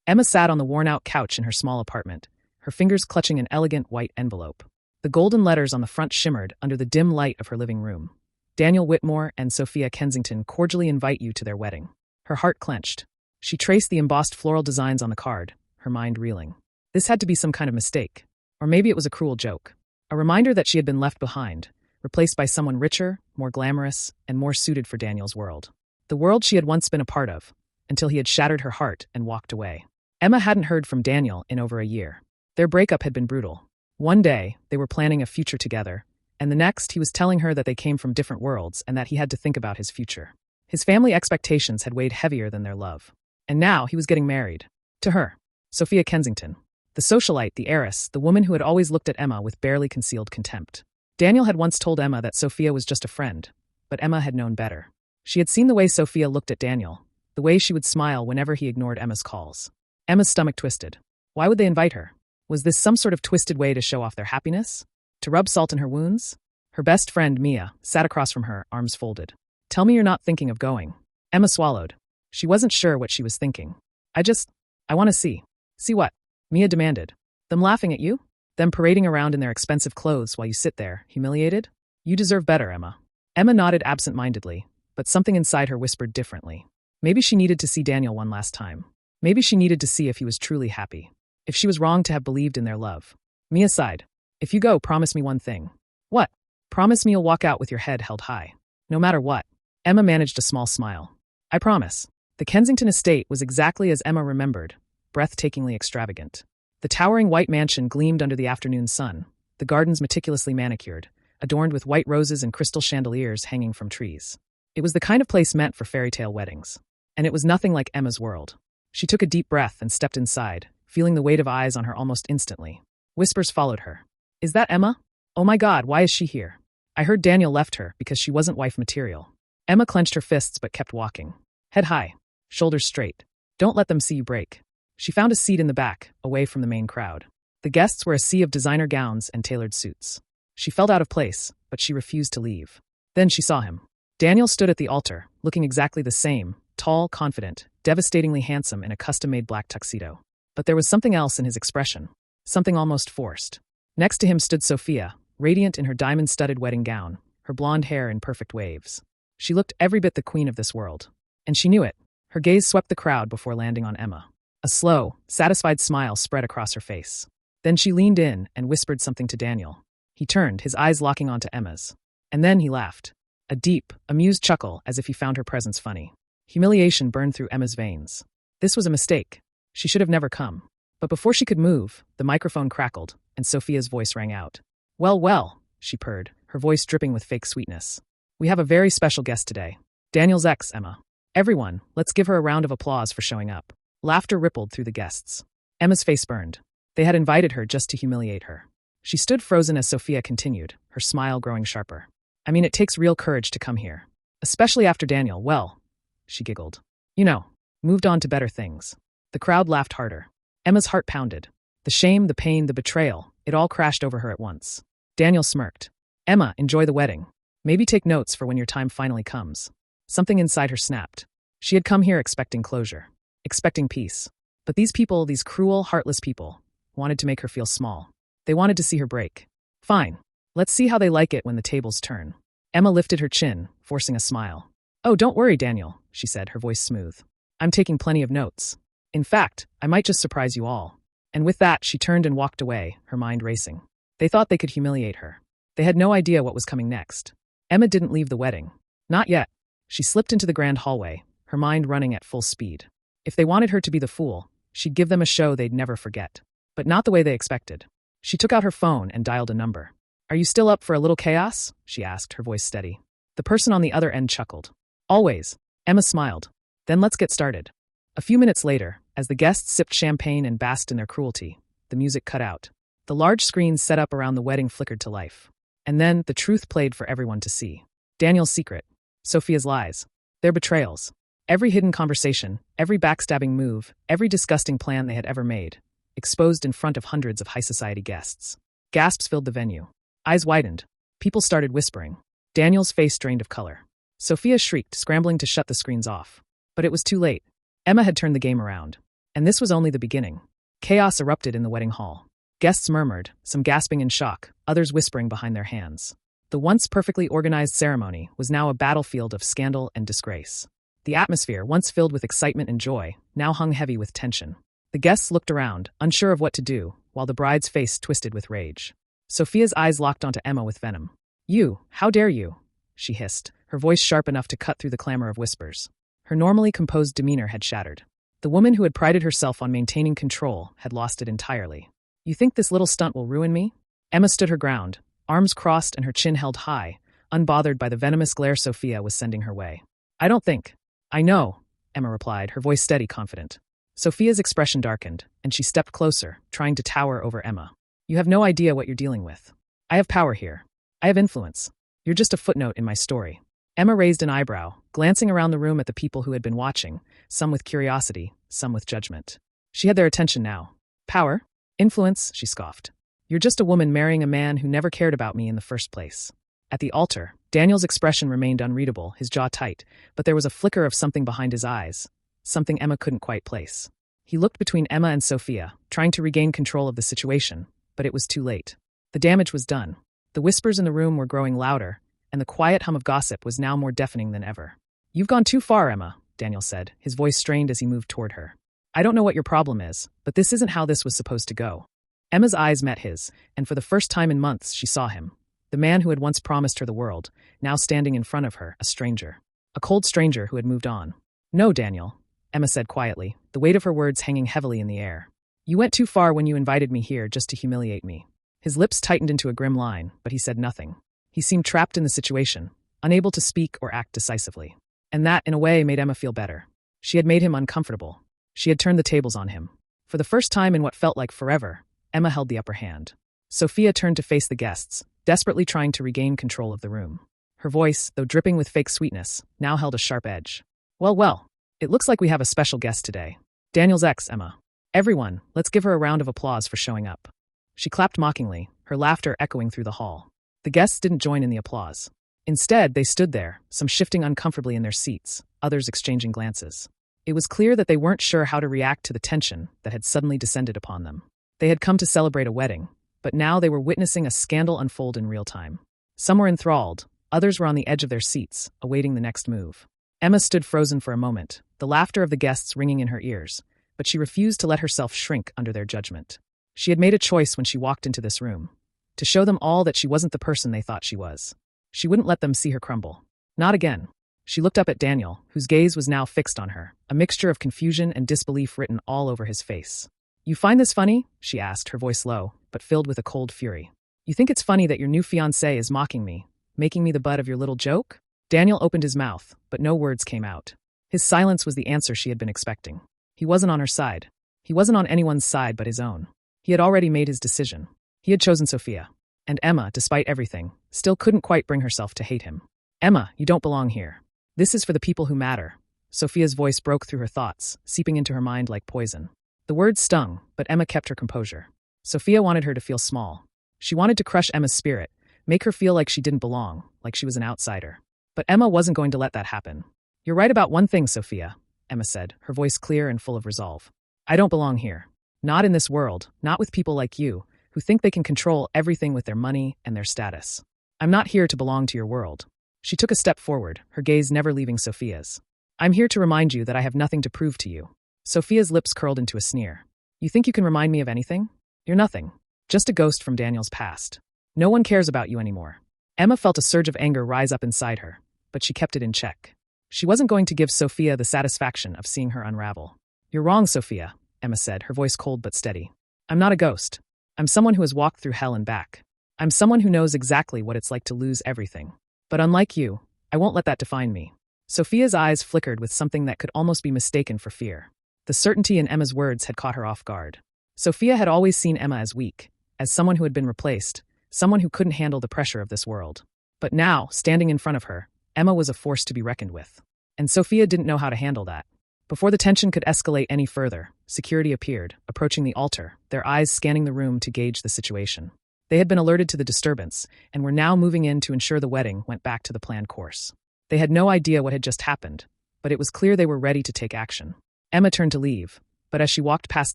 Emma sat on the worn-out couch in her small apartment, her fingers clutching an elegant white envelope. The golden letters on the front shimmered under the dim light of her living room. Daniel Whitmore and Sophia Kensington cordially invite you to their wedding. Her heart clenched. She traced the embossed floral designs on the card, her mind reeling. This had to be some kind of mistake. Or maybe it was a cruel joke. A reminder that she had been left behind, replaced by someone richer, more glamorous, and more suited for Daniel's world. The world she had once been a part of, until he had shattered her heart and walked away. Emma hadn't heard from Daniel in over a year. Their breakup had been brutal. One day, they were planning a future together, and the next he was telling her that they came from different worlds and that he had to think about his future. His family expectations had weighed heavier than their love. And now he was getting married. To her, Sophia Kensington. The socialite, the heiress, the woman who had always looked at Emma with barely concealed contempt. Daniel had once told Emma that Sophia was just a friend, but Emma had known better. She had seen the way Sophia looked at Daniel, the way she would smile whenever he ignored Emma's calls. Emma's stomach twisted. Why would they invite her? Was this some sort of twisted way to show off their happiness? To rub salt in her wounds? Her best friend, Mia, sat across from her, arms folded. Tell me you're not thinking of going. Emma swallowed. She wasn't sure what she was thinking. I want to see. See what? Mia demanded. Them laughing at you? Them parading around in their expensive clothes while you sit there, humiliated? You deserve better, Emma. Emma nodded absent-mindedly, but something inside her whispered differently. Maybe she needed to see Daniel one last time. Maybe she needed to see if he was truly happy. If she was wrong to have believed in their love. Mia sighed. If you go, promise me one thing. What? Promise me you'll walk out with your head held high. No matter what. Emma managed a small smile. I promise. The Kensington estate was exactly as Emma remembered, breathtakingly extravagant. The towering white mansion gleamed under the afternoon sun, the gardens meticulously manicured, adorned with white roses and crystal chandeliers hanging from trees. It was the kind of place meant for fairy tale weddings. And it was nothing like Emma's world. She took a deep breath and stepped inside, feeling the weight of eyes on her almost instantly. Whispers followed her. Is that Emma? Oh my God, why is she here? I heard Daniel left her because she wasn't wife material. Emma clenched her fists but kept walking. Head high, shoulders straight. Don't let them see you break. She found a seat in the back, away from the main crowd. The guests were a sea of designer gowns and tailored suits. She felt out of place, but she refused to leave. Then she saw him. Daniel stood at the altar, looking exactly the same, tall, confident, devastatingly handsome in a custom-made black tuxedo. But there was something else in his expression, something almost forced. Next to him stood Sophia, radiant in her diamond-studded wedding gown, her blonde hair in perfect waves. She looked every bit the queen of this world. And she knew it. Her gaze swept the crowd before landing on Emma. A slow, satisfied smile spread across her face. Then she leaned in and whispered something to Daniel. He turned, his eyes locking onto Emma's. And then he laughed. A deep, amused chuckle as if he found her presence funny. Humiliation burned through Emma's veins. This was a mistake. She should have never come. But before she could move, the microphone crackled, and Sophia's voice rang out. Well, well, she purred, her voice dripping with fake sweetness. We have a very special guest today. Daniel's ex, Emma. Everyone, let's give her a round of applause for showing up. Laughter rippled through the guests. Emma's face burned. They had invited her just to humiliate her. She stood frozen as Sophia continued, her smile growing sharper. I mean, it takes real courage to come here. Especially after Daniel, well, she giggled. You know, moved on to better things. The crowd laughed harder. Emma's heart pounded. The shame, the pain, the betrayal, it all crashed over her at once. Daniel smirked. Emma, enjoy the wedding. Maybe take notes for when your time finally comes. Something inside her snapped. She had come here expecting closure, expecting peace. But these people, these cruel, heartless people, wanted to make her feel small. They wanted to see her break. Fine. Let's see how they like it when the tables turn. Emma lifted her chin, forcing a smile. Oh, don't worry, Daniel, she said, her voice smooth. I'm taking plenty of notes. In fact, I might just surprise you all. And with that, she turned and walked away, her mind racing. They thought they could humiliate her. They had no idea what was coming next. Emma didn't leave the wedding. Not yet. She slipped into the grand hallway, her mind running at full speed. If they wanted her to be the fool, she'd give them a show they'd never forget. But not the way they expected. She took out her phone and dialed a number. Are you still up for a little chaos? She asked, her voice steady. The person on the other end chuckled. Always. Emma smiled. Then let's get started. A few minutes later, as the guests sipped champagne and basked in their cruelty, the music cut out. The large screens set up around the wedding flickered to life. And then the truth played for everyone to see. Daniel's secret. Sophia's lies. Their betrayals. Every hidden conversation, every backstabbing move, every disgusting plan they had ever made, exposed in front of hundreds of high society guests. Gasps filled the venue. Eyes widened. People started whispering. Daniel's face drained of color. Sophia shrieked, scrambling to shut the screens off. But it was too late. Emma had turned the game around. And this was only the beginning. Chaos erupted in the wedding hall. Guests murmured, some gasping in shock, others whispering behind their hands. The once perfectly organized ceremony was now a battlefield of scandal and disgrace. The atmosphere, once filled with excitement and joy, now hung heavy with tension. The guests looked around, unsure of what to do, while the bride's face twisted with rage. Sophia's eyes locked onto Emma with venom. "You, how dare you?" she hissed, her voice sharp enough to cut through the clamor of whispers. Her normally composed demeanor had shattered. The woman who had prided herself on maintaining control had lost it entirely. "You think this little stunt will ruin me?" Emma stood her ground, arms crossed and her chin held high, unbothered by the venomous glare Sophia was sending her way. "I don't think." "I know," Emma replied, her voice steady, confident. Sophia's expression darkened, and she stepped closer, trying to tower over Emma. "You have no idea what you're dealing with. I have power here. I have influence. You're just a footnote in my story." Emma raised an eyebrow, glancing around the room at the people who had been watching, some with curiosity, some with judgment. She had their attention now. "Power? Influence?" she scoffed. "You're just a woman marrying a man who never cared about me in the first place." At the altar, Daniel's expression remained unreadable, his jaw tight, but there was a flicker of something behind his eyes, something Emma couldn't quite place. He looked between Emma and Sophia, trying to regain control of the situation, but it was too late. The damage was done. The whispers in the room were growing louder, and the quiet hum of gossip was now more deafening than ever. "You've gone too far, Emma," Daniel said, his voice strained as he moved toward her. "I don't know what your problem is, but this isn't how this was supposed to go." Emma's eyes met his, and for the first time in months she saw him. The man who had once promised her the world, now standing in front of her, a stranger. A cold stranger who had moved on. "No, Daniel," Emma said quietly, the weight of her words hanging heavily in the air. "You went too far when you invited me here just to humiliate me." His lips tightened into a grim line, but he said nothing. He seemed trapped in the situation, unable to speak or act decisively. And that, in a way, made Emma feel better. She had made him uncomfortable. She had turned the tables on him. For the first time in what felt like forever, Emma held the upper hand. Sophia turned to face the guests, desperately trying to regain control of the room. Her voice, though dripping with fake sweetness, now held a sharp edge. Well, it looks like we have a special guest today. Daniel's ex, Emma. Everyone, let's give her a round of applause for showing up." She clapped mockingly, her laughter echoing through the hall. The guests didn't join in the applause. Instead, they stood there, some shifting uncomfortably in their seats, others exchanging glances. It was clear that they weren't sure how to react to the tension that had suddenly descended upon them. They had come to celebrate a wedding, but now they were witnessing a scandal unfold in real time. Some were enthralled, others were on the edge of their seats, awaiting the next move. Emma stood frozen for a moment, the laughter of the guests ringing in her ears, but she refused to let herself shrink under their judgment. She had made a choice when she walked into this room, to show them all that she wasn't the person they thought she was. She wouldn't let them see her crumble. Not again. She looked up at Daniel, whose gaze was now fixed on her, a mixture of confusion and disbelief written all over his face. "You find this funny?" she asked, her voice low, but filled with a cold fury. "You think it's funny that your new fiancé is mocking me, making me the butt of your little joke?" Daniel opened his mouth, but no words came out. His silence was the answer she had been expecting. He wasn't on her side. He wasn't on anyone's side but his own. He had already made his decision. He had chosen Sophia. And Emma, despite everything, still couldn't quite bring herself to hate him. "Emma, you don't belong here. This is for the people who matter." Sophia's voice broke through her thoughts, seeping into her mind like poison. The words stung, but Emma kept her composure. Sophia wanted her to feel small. She wanted to crush Emma's spirit, make her feel like she didn't belong, like she was an outsider. But Emma wasn't going to let that happen. "You're right about one thing, Sophia," Emma said, her voice clear and full of resolve. "I don't belong here. Not in this world, not with people like you, who think they can control everything with their money and their status. I'm not here to belong to your world." She took a step forward, her gaze never leaving Sophia's. "I'm here to remind you that I have nothing to prove to you." Sophia's lips curled into a sneer. "You think you can remind me of anything? You're nothing. Just a ghost from Daniel's past. No one cares about you anymore." Emma felt a surge of anger rise up inside her, but she kept it in check. She wasn't going to give Sophia the satisfaction of seeing her unravel. "You're wrong, Sophia," Emma said, her voice cold but steady. "I'm not a ghost. I'm someone who has walked through hell and back. I'm someone who knows exactly what it's like to lose everything. But unlike you, I won't let that define me." Sophia's eyes flickered with something that could almost be mistaken for fear. The certainty in Emma's words had caught her off guard. Sophia had always seen Emma as weak, as someone who had been replaced, someone who couldn't handle the pressure of this world. But now, standing in front of her, Emma was a force to be reckoned with. And Sophia didn't know how to handle that. Before the tension could escalate any further, security appeared, approaching the altar, their eyes scanning the room to gauge the situation. They had been alerted to the disturbance, and were now moving in to ensure the wedding went back to the planned course. They had no idea what had just happened, but it was clear they were ready to take action. Emma turned to leave, But as she walked past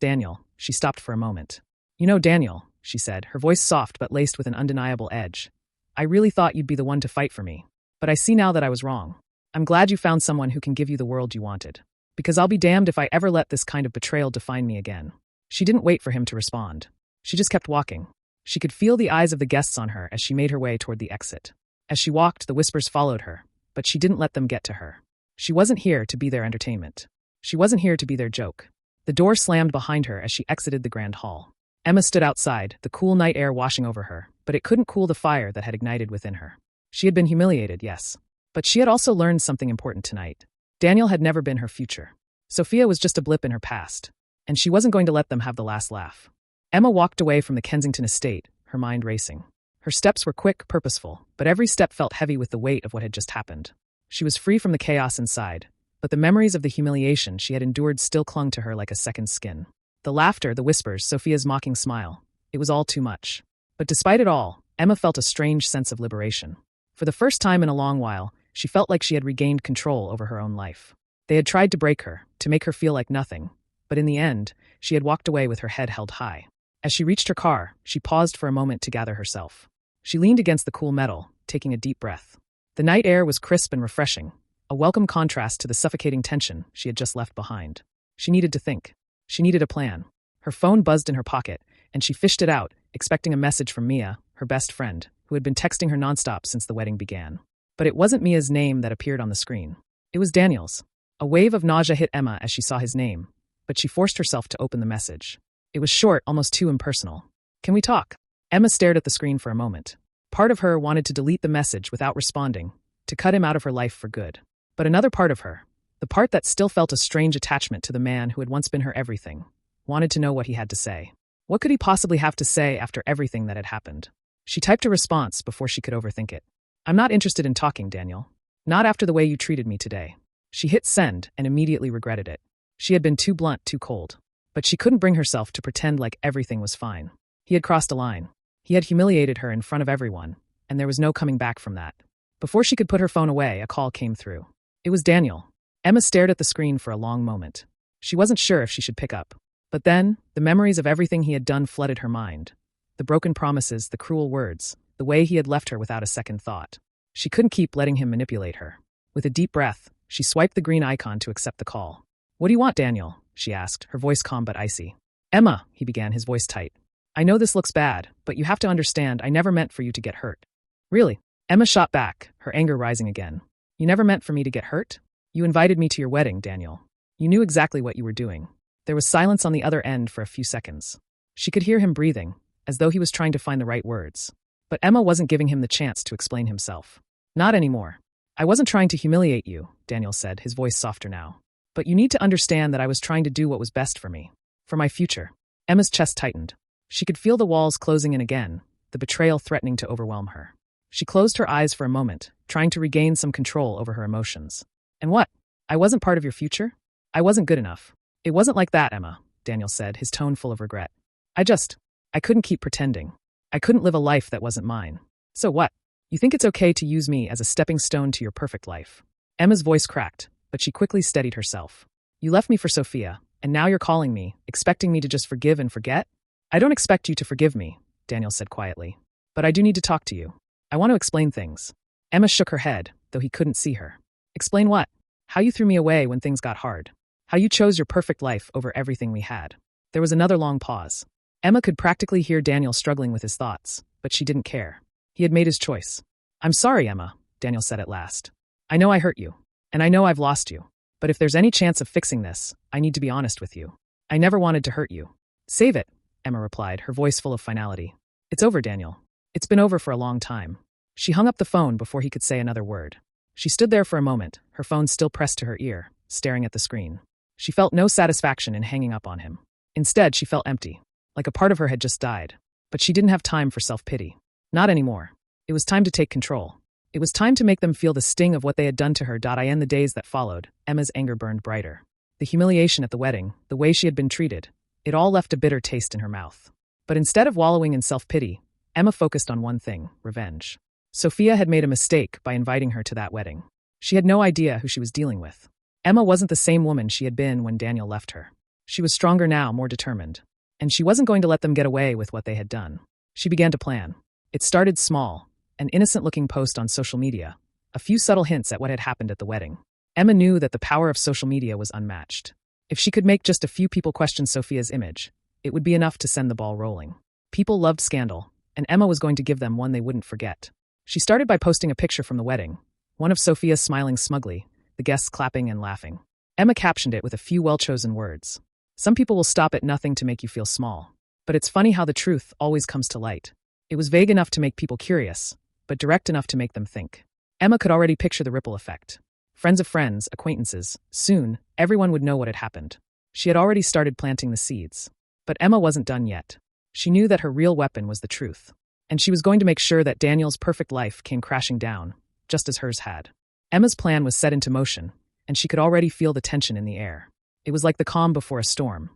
Daniel, she stopped for a moment. "You know, Daniel," she said, her voice soft but laced with an undeniable edge. "I really thought you'd be the one to fight for me. But I see now that I was wrong. I'm glad you found someone who can give you the world you wanted. Because I'll be damned if I ever let this kind of betrayal define me again." She didn't wait for him to respond. She just kept walking. She could feel the eyes of the guests on her as she made her way toward the exit. As she walked, the whispers followed her, but she didn't let them get to her. She wasn't here to be their entertainment. She wasn't here to be their joke. The door slammed behind her as she exited the grand hall. Emma stood outside, the cool night air washing over her, but it couldn't cool the fire that had ignited within her. She had been humiliated, yes. But she had also learned something important tonight. Daniel had never been her future. Sophia was just a blip in her past, and she wasn't going to let them have the last laugh. Emma walked away from the Kensington estate, her mind racing. Her steps were quick, purposeful, but every step felt heavy with the weight of what had just happened. She was free from the chaos inside, but the memories of the humiliation she had endured still clung to her like a second skin. The laughter, the whispers, Sophia's mocking smile. It was all too much. But despite it all, Emma felt a strange sense of liberation. For the first time in a long while, she felt like she had regained control over her own life. They had tried to break her, to make her feel like nothing, but in the end, she had walked away with her head held high. As she reached her car, she paused for a moment to gather herself. She leaned against the cool metal, taking a deep breath. The night air was crisp and refreshing, a welcome contrast to the suffocating tension she had just left behind. She needed to think. She needed a plan. Her phone buzzed in her pocket, and she fished it out, expecting a message from Mia, her best friend, who had been texting her nonstop since the wedding began. But it wasn't Mia's name that appeared on the screen. It was Daniel's. A wave of nausea hit Emma as she saw his name, but she forced herself to open the message. It was short, almost too impersonal. "Can we talk?" Emma stared at the screen for a moment. Part of her wanted to delete the message without responding, to cut him out of her life for good. But another part of her, the part that still felt a strange attachment to the man who had once been her everything, wanted to know what he had to say. What could he possibly have to say after everything that had happened? She typed a response before she could overthink it. "I'm not interested in talking, Daniel. Not after the way you treated me today." She hit send and immediately regretted it. She had been too blunt, too cold. But she couldn't bring herself to pretend like everything was fine. He had crossed a line. He had humiliated her in front of everyone, and there was no coming back from that. Before she could put her phone away, a call came through. It was Daniel. Emma stared at the screen for a long moment. She wasn't sure if she should pick up. But then, the memories of everything he had done flooded her mind. The broken promises, the cruel words, the way he had left her without a second thought. She couldn't keep letting him manipulate her. With a deep breath, she swiped the green icon to accept the call. "What do you want, Daniel?" she asked, her voice calm but icy. "Emma," he began, his voice tight. "I know this looks bad, but you have to understand I never meant for you to get hurt." "Really?" Emma shot back, her anger rising again. "You never meant for me to get hurt? You invited me to your wedding, Daniel. You knew exactly what you were doing." There was silence on the other end for a few seconds. She could hear him breathing, as though he was trying to find the right words. But Emma wasn't giving him the chance to explain himself. "Not anymore. I wasn't trying to humiliate you," Daniel said, his voice softer now. "But you need to understand that I was trying to do what was best for me. For my future." Emma's chest tightened. She could feel the walls closing in again, the betrayal threatening to overwhelm her. She closed her eyes for a moment, trying to regain some control over her emotions. "And what? I wasn't part of your future? I wasn't good enough." "It wasn't like that, Emma," Daniel said, his tone full of regret. I couldn't keep pretending. I couldn't live a life that wasn't mine." "So what? You think it's okay to use me as a stepping stone to your perfect life?" Emma's voice cracked, but she quickly steadied herself. "You left me for Sophia, and now you're calling me, expecting me to just forgive and forget?" "I don't expect you to forgive me," Daniel said quietly. "But I do need to talk to you. I want to explain things." Emma shook her head, though he couldn't see her. "Explain what?" "How you threw me away when things got hard. How you chose your perfect life over everything we had." There was another long pause. Emma could practically hear Daniel struggling with his thoughts, but she didn't care. He had made his choice. "I'm sorry, Emma," Daniel said at last. "I know I hurt you, and I know I've lost you. But if there's any chance of fixing this, I need to be honest with you. I never wanted to hurt you." "Save it," Emma replied, her voice full of finality. "It's over, Daniel. It's been over for a long time." She hung up the phone before he could say another word. She stood there for a moment, her phone still pressed to her ear, staring at the screen. She felt no satisfaction in hanging up on him. Instead, she felt empty, like a part of her had just died. But she didn't have time for self-pity. Not anymore. It was time to take control. It was time to make them feel the sting of what they had done to her. In the days that followed, Emma's anger burned brighter. The humiliation at the wedding, the way she had been treated, it all left a bitter taste in her mouth. But instead of wallowing in self-pity, Emma focused on one thing: revenge. Sophia had made a mistake by inviting her to that wedding. She had no idea who she was dealing with. Emma wasn't the same woman she had been when Daniel left her. She was stronger now, more determined. And she wasn't going to let them get away with what they had done. She began to plan. It started small, an innocent-looking post on social media, a few subtle hints at what had happened at the wedding. Emma knew that the power of social media was unmatched. If she could make just a few people question Sophia's image, it would be enough to send the ball rolling. People loved scandal, and Emma was going to give them one they wouldn't forget. She started by posting a picture from the wedding, one of Sophia smiling smugly, the guests clapping and laughing. Emma captioned it with a few well-chosen words. Some people will stop at nothing to make you feel small. But it's funny how the truth always comes to light. It was vague enough to make people curious, but direct enough to make them think. Emma could already picture the ripple effect. Friends of friends, acquaintances, soon, everyone would know what had happened. She had already started planting the seeds. But Emma wasn't done yet. She knew that her real weapon was the truth. And she was going to make sure that Daniel's perfect life came crashing down, just as hers had. Emma's plan was set into motion, and she could already feel the tension in the air. It was like the calm before a storm.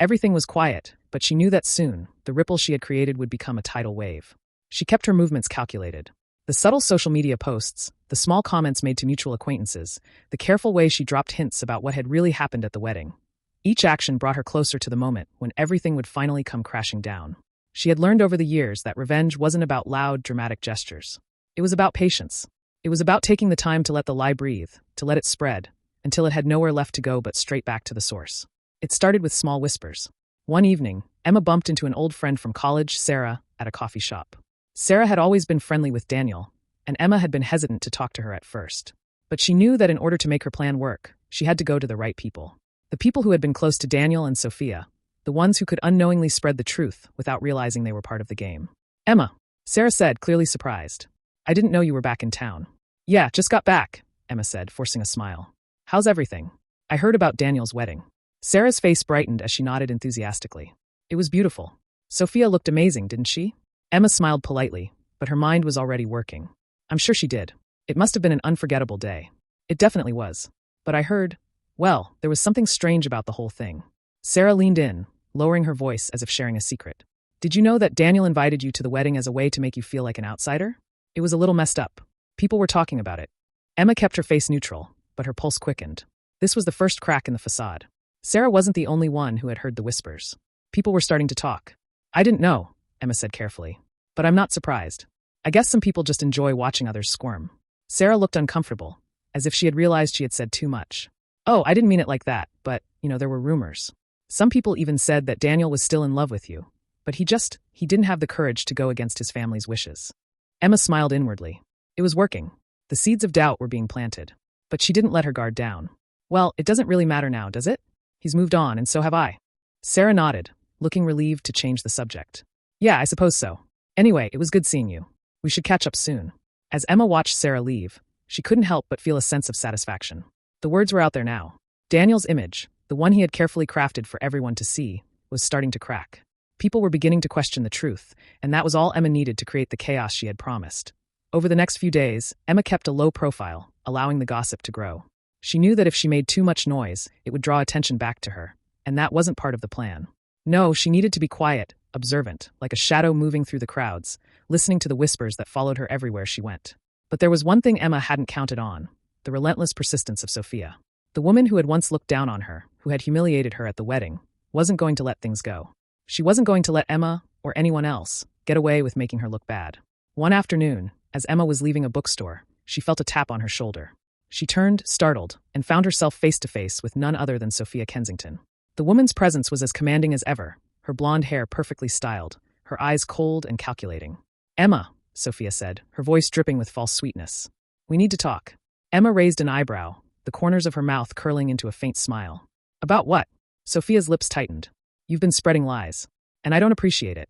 Everything was quiet, but she knew that soon, the ripple she had created would become a tidal wave. She kept her movements calculated. The subtle social media posts, the small comments made to mutual acquaintances, the careful way she dropped hints about what had really happened at the wedding. Each action brought her closer to the moment when everything would finally come crashing down. She had learned over the years that revenge wasn't about loud, dramatic gestures. It was about patience. It was about taking the time to let the lie breathe, to let it spread, until it had nowhere left to go but straight back to the source. It started with small whispers. One evening, Emma bumped into an old friend from college, Sarah, at a coffee shop. Sarah had always been friendly with Daniel, and Emma had been hesitant to talk to her at first. But she knew that in order to make her plan work, she had to go to the right people. The people who had been close to Daniel and Sophia, the ones who could unknowingly spread the truth without realizing they were part of the game. Emma, Sarah said, clearly surprised. I didn't know you were back in town. Yeah, just got back, Emma said, forcing a smile. How's everything? I heard about Daniel's wedding. Sarah's face brightened as she nodded enthusiastically. It was beautiful. Sophia looked amazing, didn't she? Emma smiled politely, but her mind was already working. I'm sure she did. It must have been an unforgettable day. It definitely was. But I heard, well, there was something strange about the whole thing. Sarah leaned in, lowering her voice as if sharing a secret. Did you know that Daniel invited you to the wedding as a way to make you feel like an outsider? It was a little messed up. People were talking about it. Emma kept her face neutral, but her pulse quickened. This was the first crack in the facade. Sarah wasn't the only one who had heard the whispers. People were starting to talk. I didn't know, Emma said carefully. But I'm not surprised. I guess some people just enjoy watching others squirm. Sarah looked uncomfortable, as if she had realized she had said too much. Oh, I didn't mean it like that, but, there were rumors. Some people even said that Daniel was still in love with you, but he didn't have the courage to go against his family's wishes. Emma smiled inwardly. It was working. The seeds of doubt were being planted. But she didn't let her guard down. Well, it doesn't really matter now, does it? He's moved on, and so have I. Sarah nodded, looking relieved to change the subject. Yeah, I suppose so. Anyway, it was good seeing you. We should catch up soon. As Emma watched Sarah leave, she couldn't help but feel a sense of satisfaction. The words were out there now. Daniel's image, the one he had carefully crafted for everyone to see, was starting to crack. People were beginning to question the truth, and that was all Emma needed to create the chaos she had promised. Over the next few days, Emma kept a low profile, allowing the gossip to grow. She knew that if she made too much noise, it would draw attention back to her, and that wasn't part of the plan. No, she needed to be quiet, observant, like a shadow moving through the crowds, listening to the whispers that followed her everywhere she went. But there was one thing Emma hadn't counted on, the relentless persistence of Sophia. The woman who had once looked down on her, who had humiliated her at the wedding, wasn't going to let things go. She wasn't going to let Emma, or anyone else, get away with making her look bad. One afternoon, as Emma was leaving a bookstore, she felt a tap on her shoulder. She turned, startled, and found herself face to face with none other than Sophia Kensington. The woman's presence was as commanding as ever, her blonde hair perfectly styled, her eyes cold and calculating. Emma, Sophia said, her voice dripping with false sweetness. We need to talk. Emma raised an eyebrow, the corners of her mouth curling into a faint smile. About what? Sophia's lips tightened. You've been spreading lies. And I don't appreciate it.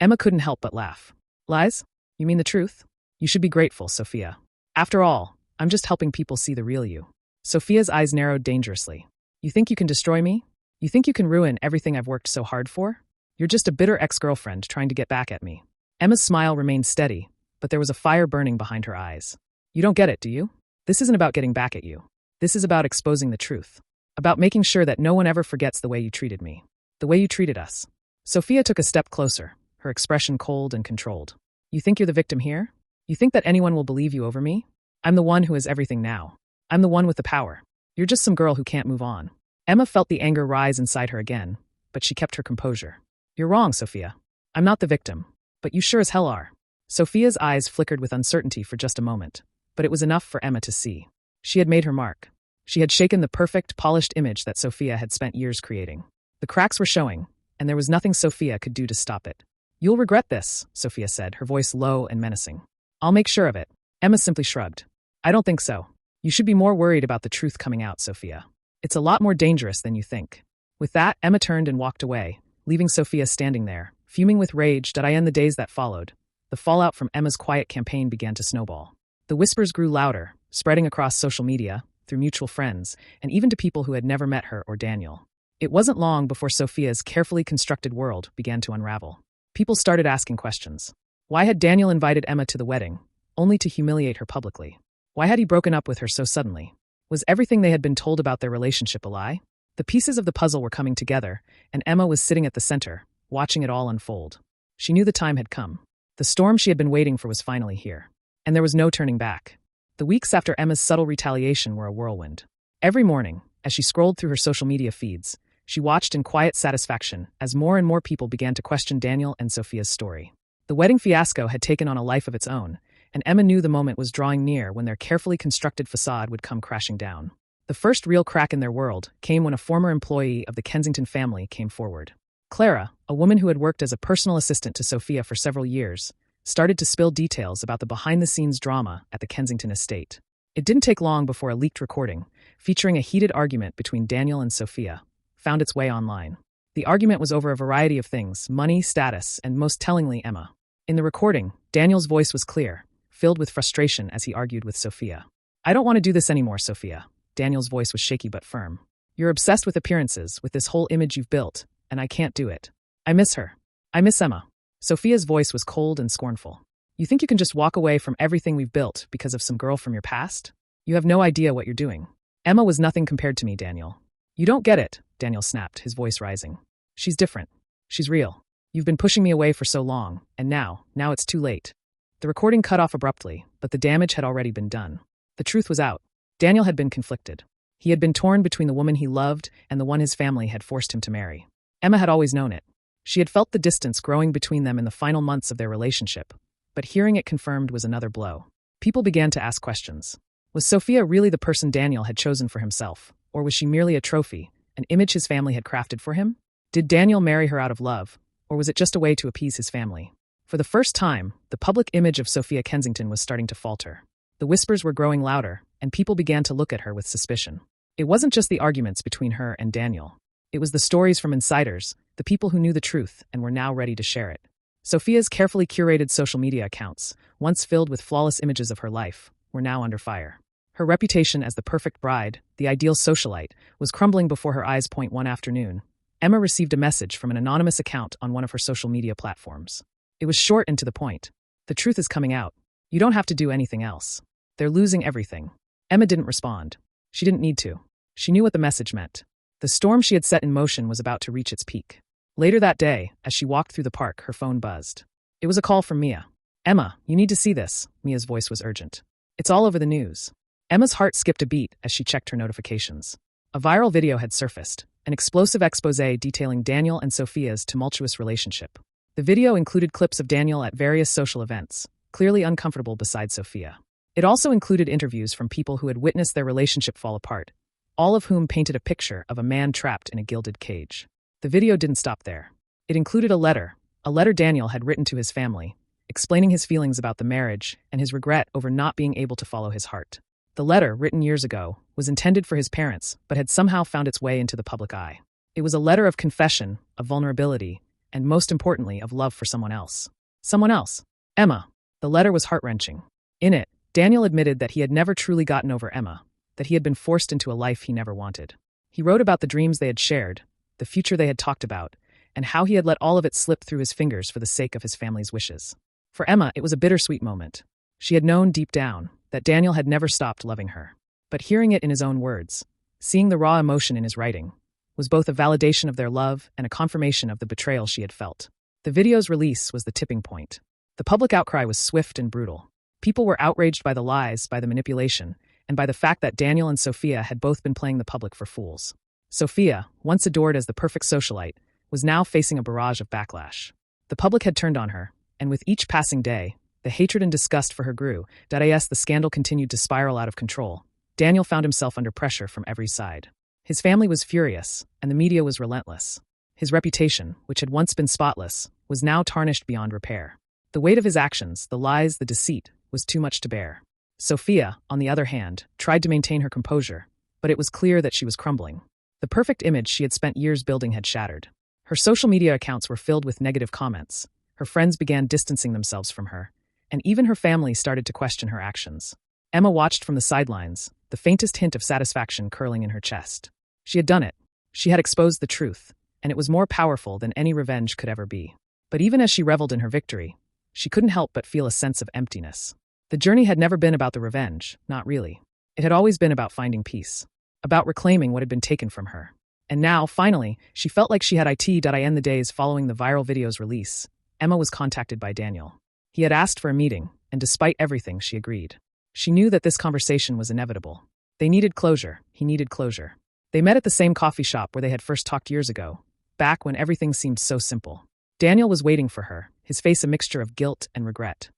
Emma couldn't help but laugh. Lies? You mean the truth? You should be grateful, Sophia. After all, I'm just helping people see the real you. Sophia's eyes narrowed dangerously. You think you can destroy me? You think you can ruin everything I've worked so hard for? You're just a bitter ex-girlfriend trying to get back at me. Emma's smile remained steady, but there was a fire burning behind her eyes. You don't get it, do you? This isn't about getting back at you. This is about exposing the truth. About making sure that no one ever forgets the way you treated me. The way you treated us. Sophia took a step closer, her expression cold and controlled. You think you're the victim here? You think that anyone will believe you over me? I'm the one who is everything now. I'm the one with the power. You're just some girl who can't move on. Emma felt the anger rise inside her again, but she kept her composure. You're wrong, Sophia. I'm not the victim. But you sure as hell are. Sophia's eyes flickered with uncertainty for just a moment, but it was enough for Emma to see. She had made her mark. She had shaken the perfect, polished image that Sophia had spent years creating. The cracks were showing, and there was nothing Sophia could do to stop it. You'll regret this, Sophia said, her voice low and menacing. I'll make sure of it. Emma simply shrugged. I don't think so. You should be more worried about the truth coming out, Sophia. It's a lot more dangerous than you think. With that, Emma turned and walked away, leaving Sophia standing there, fuming with rage. In the days that followed, the fallout from Emma's quiet campaign began to snowball. The whispers grew louder, spreading across social media, through mutual friends, and even to people who had never met her or Daniel. It wasn't long before Sophia's carefully constructed world began to unravel. People started asking questions. Why had Daniel invited Emma to the wedding, only to humiliate her publicly? Why had he broken up with her so suddenly? Was everything they had been told about their relationship a lie? The pieces of the puzzle were coming together, and Emma was sitting at the center, watching it all unfold. She knew the time had come. The storm she had been waiting for was finally here. And there was no turning back. The weeks after Emma's subtle retaliation were a whirlwind. Every morning, as she scrolled through her social media feeds, she watched in quiet satisfaction as more and more people began to question Daniel and Sophia's story. The wedding fiasco had taken on a life of its own, and Emma knew the moment was drawing near when their carefully constructed facade would come crashing down. The first real crack in their world came when a former employee of the Kensington family came forward. Clara, a woman who had worked as a personal assistant to Sophia for several years, started to spill details about the behind-the-scenes drama at the Kensington estate. It didn't take long before a leaked recording, featuring a heated argument between Daniel and Sophia, found its way online. The argument was over a variety of things: money, status, and most tellingly, Emma. In the recording, Daniel's voice was clear, filled with frustration as he argued with Sophia. I don't want to do this anymore, Sophia. Daniel's voice was shaky but firm. You're obsessed with appearances, with this whole image you've built, and I can't do it. I miss her. I miss Emma. Sophia's voice was cold and scornful. You think you can just walk away from everything we've built because of some girl from your past? You have no idea what you're doing. Emma was nothing compared to me, Daniel. You don't get it, Daniel snapped, his voice rising. She's different. She's real. You've been pushing me away for so long, and now it's too late. The recording cut off abruptly, but the damage had already been done. The truth was out. Daniel had been conflicted. He had been torn between the woman he loved and the one his family had forced him to marry. Emma had always known it. She had felt the distance growing between them in the final months of their relationship, but hearing it confirmed was another blow. People began to ask questions. Was Sophia really the person Daniel had chosen for himself, or was she merely a trophy, an image his family had crafted for him? Did Daniel marry her out of love, or was it just a way to appease his family? For the first time, the public image of Sophia Kensington was starting to falter. The whispers were growing louder, and people began to look at her with suspicion. It wasn't just the arguments between her and Daniel. It was the stories from insiders, the people who knew the truth and were now ready to share it. Sophia's carefully curated social media accounts, once filled with flawless images of her life, were now under fire. Her reputation as the perfect bride, the ideal socialite, was crumbling before her eyes. One afternoon, Emma received a message from an anonymous account on one of her social media platforms. It was short and to the point. The truth is coming out. You don't have to do anything else. They're losing everything. Emma didn't respond. She didn't need to. She knew what the message meant. The storm she had set in motion was about to reach its peak. Later that day, as she walked through the park, her phone buzzed. It was a call from Mia. Emma, you need to see this. Mia's voice was urgent. It's all over the news. Emma's heart skipped a beat as she checked her notifications. A viral video had surfaced, an explosive exposé detailing Daniel and Sophia's tumultuous relationship. The video included clips of Daniel at various social events, clearly uncomfortable beside Sophia. It also included interviews from people who had witnessed their relationship fall apart, all of whom painted a picture of a man trapped in a gilded cage. The video didn't stop there. It included a letter Daniel had written to his family, explaining his feelings about the marriage and his regret over not being able to follow his heart. The letter, written years ago, was intended for his parents, but had somehow found its way into the public eye. It was a letter of confession, of vulnerability, and most importantly, of love for someone else. Someone else. Emma. The letter was heart-wrenching. In it, Daniel admitted that he had never truly gotten over Emma, that he had been forced into a life he never wanted. He wrote about the dreams they had shared, the future they had talked about, and how he had let all of it slip through his fingers for the sake of his family's wishes. For Emma, it was a bittersweet moment. She had known deep down that Daniel had never stopped loving her. But hearing it in his own words, seeing the raw emotion in his writing, was both a validation of their love and a confirmation of the betrayal she had felt. The video's release was the tipping point. The public outcry was swift and brutal. People were outraged by the lies, by the manipulation, and by the fact that Daniel and Sophia had both been playing the public for fools. Sophia, once adored as the perfect socialite, was now facing a barrage of backlash. The public had turned on her, and with each passing day, the hatred and disgust for her grew. As the scandal continued to spiral out of control, Daniel found himself under pressure from every side. His family was furious, and the media was relentless. His reputation, which had once been spotless, was now tarnished beyond repair. The weight of his actions, the lies, the deceit, was too much to bear. Sophia, on the other hand, tried to maintain her composure, but it was clear that she was crumbling. The perfect image she had spent years building had shattered. Her social media accounts were filled with negative comments. Her friends began distancing themselves from her, and even her family started to question her actions. Emma watched from the sidelines, the faintest hint of satisfaction curling in her chest. She had done it. She had exposed the truth, and it was more powerful than any revenge could ever be. But even as she reveled in her victory, she couldn't help but feel a sense of emptiness. The journey had never been about the revenge, not really. It had always been about finding peace, about reclaiming what had been taken from her. And now, finally, she felt like she had in the days following the viral video's release. Emma was contacted by Daniel. He had asked for a meeting, and despite everything, she agreed. She knew that this conversation was inevitable. They needed closure. He needed closure. They met at the same coffee shop where they had first talked years ago, back when everything seemed so simple. Daniel was waiting for her, his face a mixture of guilt and regret.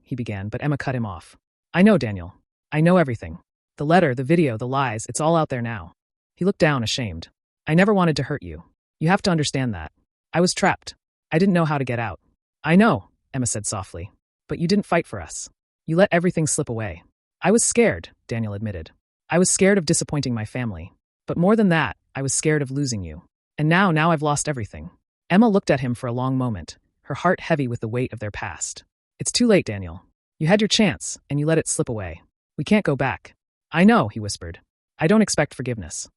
He began, but Emma cut him off. I know, Daniel. I know everything. The letter, the video, the lies, it's all out there now. He looked down, ashamed. I never wanted to hurt you. You have to understand that. I was trapped. I didn't know how to get out. I know, Emma said softly. But you didn't fight for us. You let everything slip away. I was scared, Daniel admitted. I was scared of disappointing my family. But more than that, I was scared of losing you. And now I've lost everything. Emma looked at him for a long moment, her heart heavy with the weight of their past. It's too late, Daniel. You had your chance, and you let it slip away. We can't go back. I know, he whispered. I don't expect forgiveness.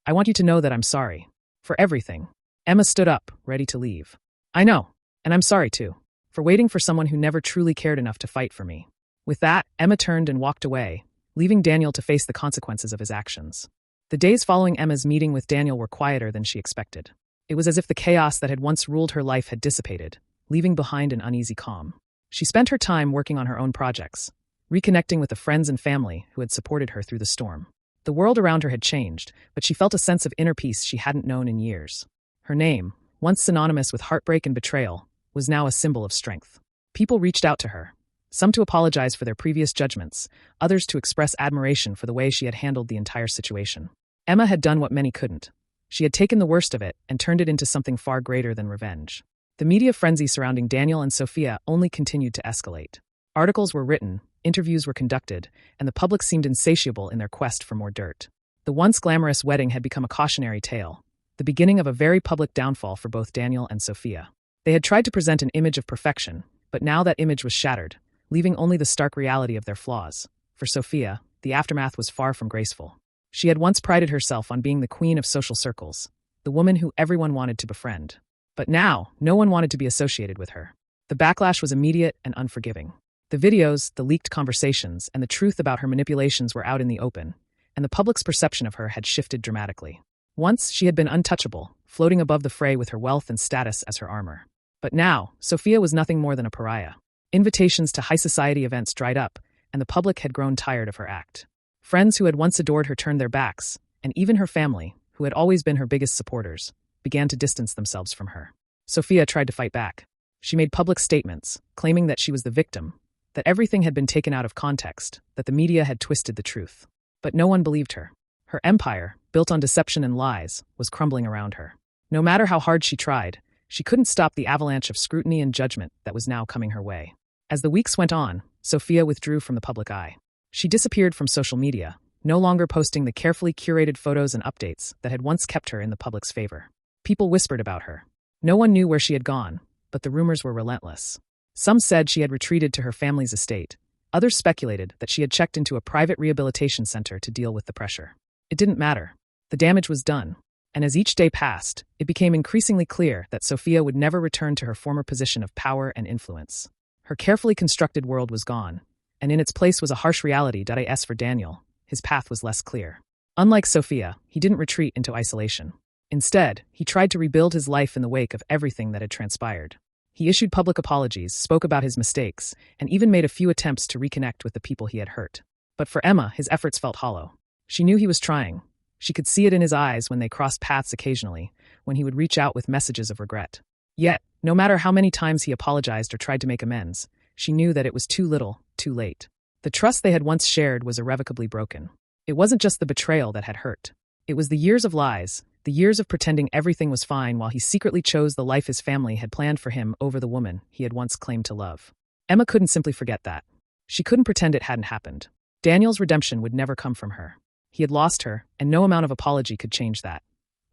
I want you to know that I'm sorry. For everything. Emma stood up, ready to leave. I know, and I'm sorry too, for waiting for someone who never truly cared enough to fight for me. With that, Emma turned and walked away, leaving Daniel to face the consequences of his actions. The days following Emma's meeting with Daniel were quieter than she expected. It was as if the chaos that had once ruled her life had dissipated, leaving behind an uneasy calm. She spent her time working on her own projects, reconnecting with the friends and family who had supported her through the storm. The world around her had changed, but she felt a sense of inner peace she hadn't known in years. Her name, once synonymous with heartbreak and betrayal, was now a symbol of strength. People reached out to her, some to apologize for their previous judgments, others to express admiration for the way she had handled the entire situation. Emma had done what many couldn't. She had taken the worst of it and turned it into something far greater than revenge. The media frenzy surrounding Daniel and Sophia only continued to escalate. Articles were written, interviews were conducted, and the public seemed insatiable in their quest for more dirt. The once glamorous wedding had become a cautionary tale, the beginning of a very public downfall for both Daniel and Sophia. They had tried to present an image of perfection, but now that image was shattered, leaving only the stark reality of their flaws. For Sophia, the aftermath was far from graceful. She had once prided herself on being the queen of social circles, the woman who everyone wanted to befriend. But now, no one wanted to be associated with her. The backlash was immediate and unforgiving. The videos, the leaked conversations, and the truth about her manipulations were out in the open, and the public's perception of her had shifted dramatically. Once, she had been untouchable, floating above the fray with her wealth and status as her armor. But now, Sophia was nothing more than a pariah. Invitations to high society events dried up, and the public had grown tired of her act. Friends who had once adored her turned their backs, and even her family, who had always been her biggest supporters, began to distance themselves from her. Sophia tried to fight back. She made public statements, claiming that she was the victim, that everything had been taken out of context, that the media had twisted the truth. But no one believed her. Her empire, built on deception and lies, was crumbling around her. No matter how hard she tried, she couldn't stop the avalanche of scrutiny and judgment that was now coming her way. As the weeks went on, Sophia withdrew from the public eye. She disappeared from social media, no longer posting the carefully curated photos and updates that had once kept her in the public's favor. People whispered about her. No one knew where she had gone, but the rumors were relentless. Some said she had retreated to her family's estate. Others speculated that she had checked into a private rehabilitation center to deal with the pressure. It didn't matter. The damage was done. And as each day passed, it became increasingly clear that Sophia would never return to her former position of power and influence. Her carefully constructed world was gone, and in its place was a harsh reality. As for Daniel, his path was less clear. Unlike Sophia, he didn't retreat into isolation. Instead, he tried to rebuild his life in the wake of everything that had transpired. He issued public apologies, spoke about his mistakes, and even made a few attempts to reconnect with the people he had hurt. But for Emma, his efforts felt hollow. She knew he was trying. She could see it in his eyes when they crossed paths occasionally, when he would reach out with messages of regret. Yet, no matter how many times he apologized or tried to make amends, she knew that it was too little, too late. The trust they had once shared was irrevocably broken. It wasn't just the betrayal that had hurt. It was the years of lies, the years of pretending everything was fine while he secretly chose the life his family had planned for him over the woman he had once claimed to love. Emma couldn't simply forget that. She couldn't pretend it hadn't happened. Daniel's redemption would never come from her. He had lost her, and no amount of apology could change that.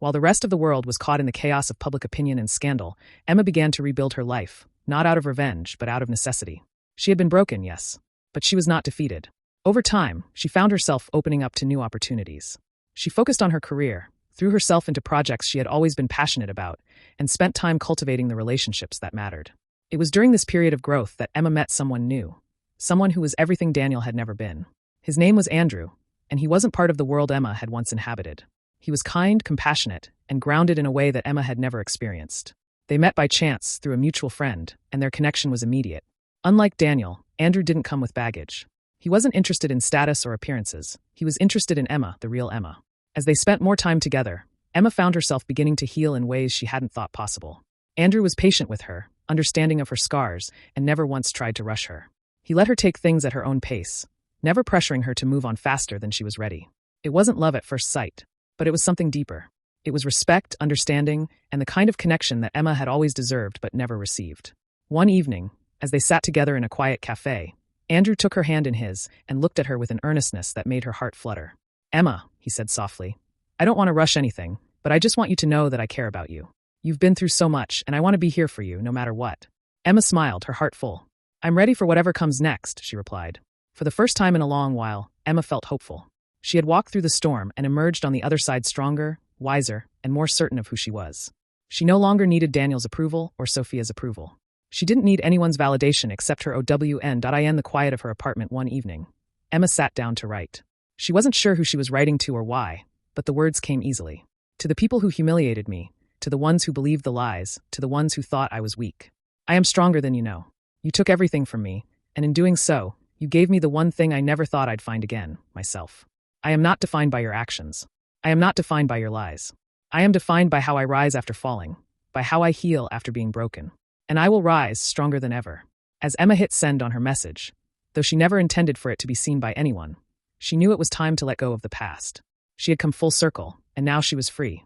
While the rest of the world was caught in the chaos of public opinion and scandal, Emma began to rebuild her life, not out of revenge, but out of necessity. She had been broken, yes, but she was not defeated. Over time, she found herself opening up to new opportunities. She focused on her career, threw herself into projects she had always been passionate about, and spent time cultivating the relationships that mattered. It was during this period of growth that Emma met someone new, someone who was everything Daniel had never been. His name was Andrew, and he wasn't part of the world Emma had once inhabited. He was kind, compassionate, and grounded in a way that Emma had never experienced. They met by chance through a mutual friend, and their connection was immediate. Unlike Daniel, Andrew didn't come with baggage. He wasn't interested in status or appearances. He was interested in Emma, the real Emma. As they spent more time together, Emma found herself beginning to heal in ways she hadn't thought possible. Andrew was patient with her, understanding of her scars, and never once tried to rush her. He let her take things at her own pace, never pressuring her to move on faster than she was ready. It wasn't love at first sight, but it was something deeper. It was respect, understanding, and the kind of connection that Emma had always deserved but never received. One evening, as they sat together in a quiet cafe, Andrew took her hand in his and looked at her with an earnestness that made her heart flutter. "Emma," he said softly, "I don't want to rush anything, but I just want you to know that I care about you. You've been through so much, and I want to be here for you, no matter what." Emma smiled, her heart full. "I'm ready for whatever comes next," she replied. For the first time in a long while, Emma felt hopeful. She had walked through the storm and emerged on the other side stronger, wiser, and more certain of who she was. She no longer needed Daniel's approval or Sophia's approval. She didn't need anyone's validation except her own. In the quiet of her apartment one evening, Emma sat down to write. She wasn't sure who she was writing to or why, but the words came easily. To the people who humiliated me, to the ones who believed the lies, to the ones who thought I was weak. I am stronger than you know. You took everything from me, and in doing so, you gave me the one thing I never thought I'd find again, myself. I am not defined by your actions. I am not defined by your lies. I am defined by how I rise after falling, by how I heal after being broken. And I will rise stronger than ever. As Emma hit send on her message, though she never intended for it to be seen by anyone, she knew it was time to let go of the past. She had come full circle, and now she was free.